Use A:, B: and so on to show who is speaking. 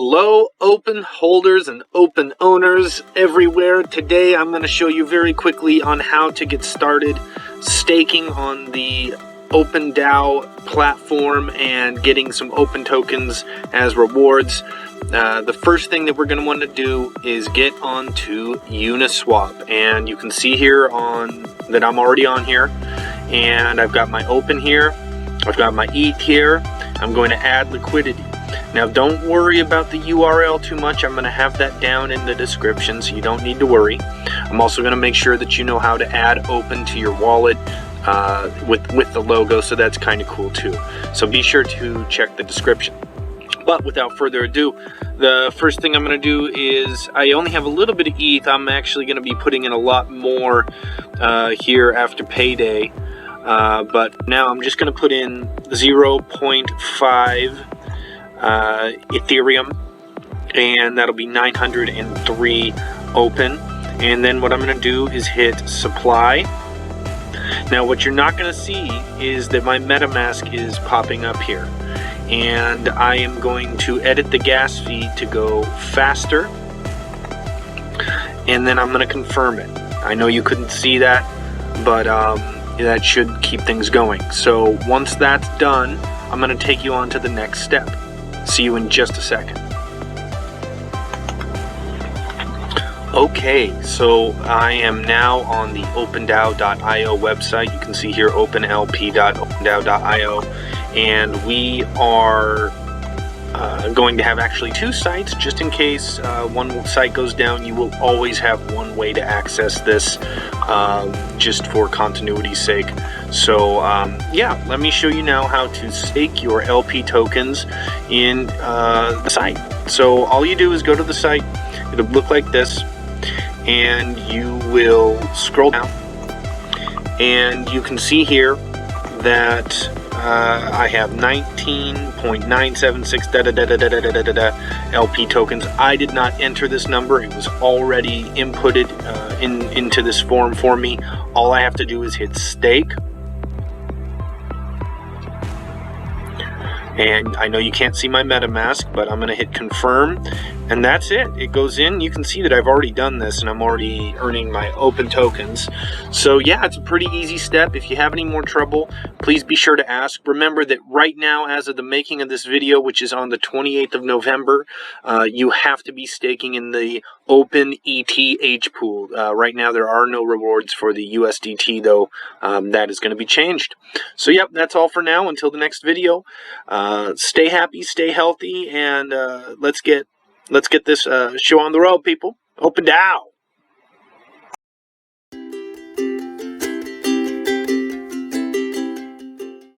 A: Hello, open holders and open owners everywhere. Today I'm going to show you very quickly on how to get started staking on the OpenDAO platform and getting some open tokens as rewards. The first thing that we're going to want to do is get onto Uniswap, and you can see here that I'm already on here, and I've got my open here, I've got my ETH here. I'm going to add liquidity. Now don't worry about the URL too much. I'm going to have that down in the description, so you don't need to worry. I'm also going to make sure that you know how to add open to your wallet with the logo, so that's kind of cool too. So be sure to check the description. But without further ado, the first thing I'm going to do is, I only have a little bit of ETH. I'm actually going to be putting in a lot more here after payday. But now I'm just going to put in 0.5 Ethereum, and that'll be 903 open. And then what I'm going to do is hit supply. Now what you're not going to see is that my MetaMask is popping up here, and I am going to edit the gas fee to go faster, and then I'm going to confirm it. I know you couldn't see that, but that should keep things going. So once that's done, I'm going to take you on to the next step. See you in just a second. Okay, so I am now on the OpenDAO.io website. You can see here openlp.opendao.io, and we are going to have actually two sites, just in case one site goes down. You will always have one way to access this, just for continuity's sake. So yeah, let me show you now how to stake your LP tokens in the site. So all you do is go to the site. It'll look like this, and you will scroll down, and you can see here that I have 19.976 LP tokens. I did not enter this number. It was already inputted into this form for me. All I have to do is hit stake. And I know you can't see my MetaMask, but I'm going to hit confirm, and that's it. It goes in. You can see that I've already done this, and I'm already earning my open tokens. So yeah, it's a pretty easy step. If you have any more trouble, please be sure to ask. Remember that right now, as of the making of this video, which is on the 28th of November, you have to be staking in the Open ETH pool. Right now, there are no rewards for the USDT, though. That is going to be changed. So yep, that's all for now. Until the next video. Stay happy, stay healthy, and let's get this show on the road, people. OpenDAO.